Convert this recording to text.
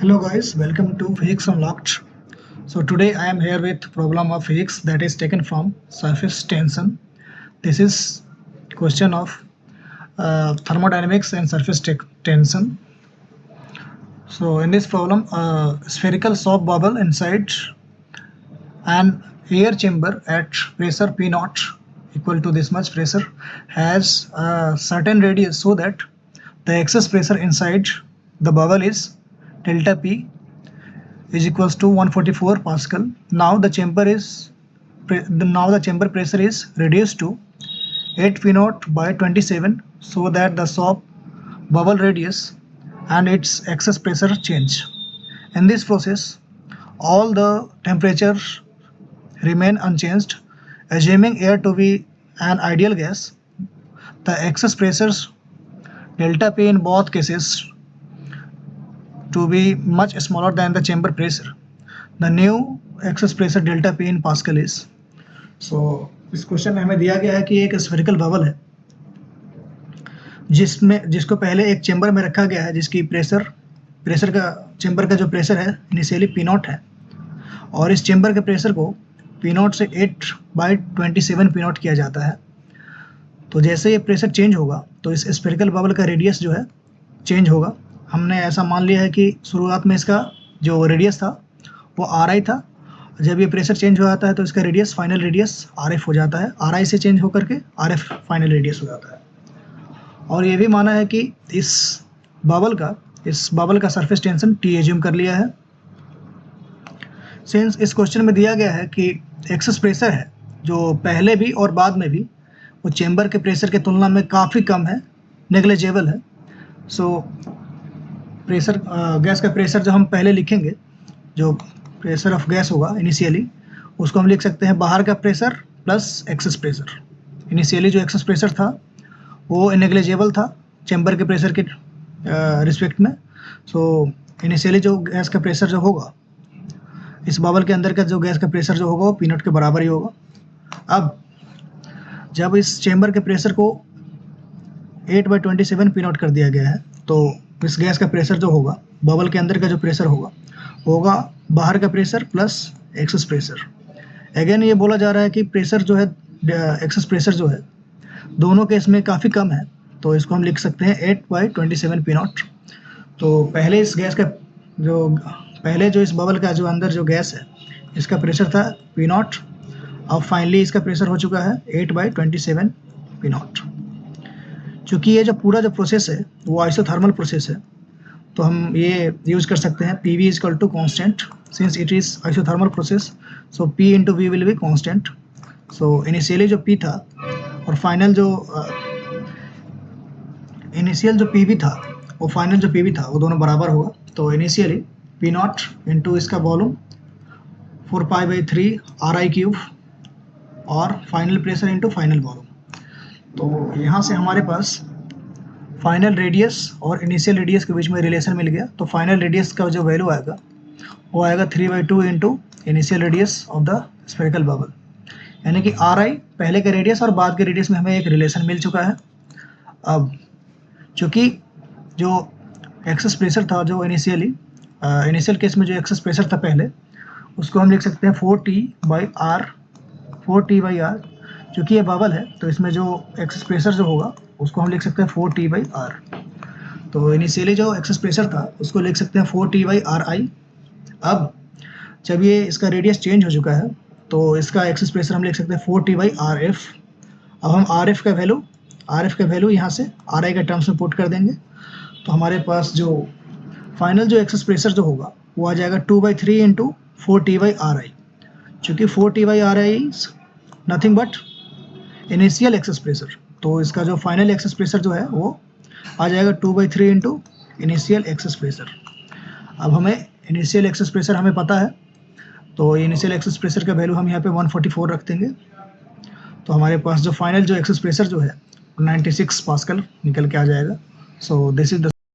Hello guys, welcome to Physics Unlocked. So today I am here with problem of physics that is taken from surface tension. This is question of thermodynamics and surface tension. So in this problem, a spherical soap bubble inside an air chamber at pressure P naught equal to this much pressure has a certain radius, so that the excess pressure inside the bubble is delta P is equals to 144 Pascal. Now the chamber pressure is reduced to 8 P naught by 27, so that the soap bubble radius and its excess pressure change. In this process, all the temperatures remain unchanged. Assuming air to be an ideal gas, the excess pressures delta P in both cases to be much smaller than the chamber pressure. The new excess pressure delta P in Pascal is. So इस question में हमें दिया गया है कि एक spherical bubble है जिसको पहले एक चेंबर में रखा गया है, जिसकी प्रेशर का चेंबर का जो प्रेशर है इनिशियली P नॉट है, और इस चेंबर के प्रेशर को P नॉट से 8/27 P नॉट किया जाता है. तो जैसे ये प्रेशर चेंज होगा तो इस स्फेरिकल बबल का रेडियस जो है चेंज होगा. हमने ऐसा मान लिया है कि शुरुआत में इसका जो रेडियस था वो RI था. जब ये प्रेशर चेंज हो जाता है तो इसका रेडियस फाइनल रेडियस RF हो जाता है. RI से चेंज होकर के RF फाइनल रेडियस हो जाता है. और ये भी माना है कि इस बबल का सरफेस टेंशन T एज्यूम कर लिया है. सिंस इस क्वेश्चन में दिया गया है कि एक्सेस प्रेशर है जो पहले भी और बाद में भी वो चेंबर के प्रेशर के तुलना में काफ़ी कम है, नेग्लिजिबल है. सो गैस का प्रेशर जो हम पहले लिखेंगे, जो प्रेशर ऑफ गैस होगा इनिशियली, उसको हम लिख सकते हैं बाहर का pressure plus excess pressure. Initially जो एक्सेस प्रेशर था वो नेग्लिजिबल था चेंबर के प्रेशर के रिस्पेक्ट में. सो इनिशियली जो गैस का प्रेशर जो होगा, इस बबल के अंदर का जो गैस का प्रेशर जो होगा वो P नॉट के बराबर ही होगा. अब जब इस चेंबर के प्रेशर को 8/27 P नॉट कर दिया गया है, तो इस गैस का प्रेशर जो होगा, बबल के अंदर का जो प्रेशर होगा बाहर का pressure plus excess pressure. Again ये बोला जा रहा है कि प्रेशर जो है, एक्सेस प्रेशर जो है दोनों केस में काफ़ी कम है, तो इसको हम लिख सकते हैं 8/27 P नॉट. तो पहले इस बबल का जो अंदर जो गैस है इसका प्रेशर था P नॉट. अब फाइनली इसका प्रेशर हो चुका है 8/27 P नॉट. चूँकि ये जो पूरा जो प्रोसेस है वो आइसोथर्मल प्रोसेस है, तो हम ये यूज़ कर सकते हैं PV equal to constant. Since it is isothermal process, so P into V will be constant. So initially जो P था और फाइनल जो इनिशियल जो PV था और फाइनल जो PV था वो दोनों बराबर होगा. तो इनिशियली P नॉट इंटू इसका वॉल्यूम 4π/3 RI क्यूब और final pressure into final volume. तो यहाँ से हमारे पास फाइनल रेडियस और इनिशियल रेडियस के बीच में रिलेशन मिल गया. तो फाइनल रेडियस का जो वैल्यू आएगा वो आएगा 3/2 into initial radius of the spherical bubble. यानी कि RI पहले के रेडियस और बाद के रेडियस में हमें एक रिलेशन मिल चुका है. अब चूँकि जो एक्सेस प्रेशर था, जो इनिशियल केस में जो एक्सेस प्रेशर था पहले, उसको हम लिख सकते हैं 4T/R. चूँकि ये बबल है तो इसमें जो एक्सेस प्रेशर जो होगा उसको हम लिख सकते हैं 4T/R. तो इनिशियली जो एक्सेस प्रेशर था उसको लिख सकते हैं 4T/RI. अब जब ये इसका रेडियस चेंज हो चुका है तो इसका एक्सेस प्रेशर हम लिख सकते हैं 4T/RF. अब हम RF का वैल्यू यहाँ से RI के टर्म्स में पुट कर देंगे, तो हमारे पास जो फाइनल जो एक्सेस प्रेशर जो होगा वो आ जाएगा 2/3 इंटू 4T/RI. चूँकि 4T/RI is nothing but initial excess pressure, तो इसका जो फाइनल एक्सेस प्रेशर जो है वो आ जाएगा 2/3 इंटू इनिशियल एक्सेस प्रेशर. अब हमें इनिशियल एक्सेस प्रेशर हमें पता है, तो इनिशियल एक्सेस प्रेशर का वैल्यू हम यहाँ पे 144 रख देंगे. तो हमारे पास जो फाइनल जो एक्सेस प्रेशर जो है 96 पास्कल निकल के आ जाएगा. So this is the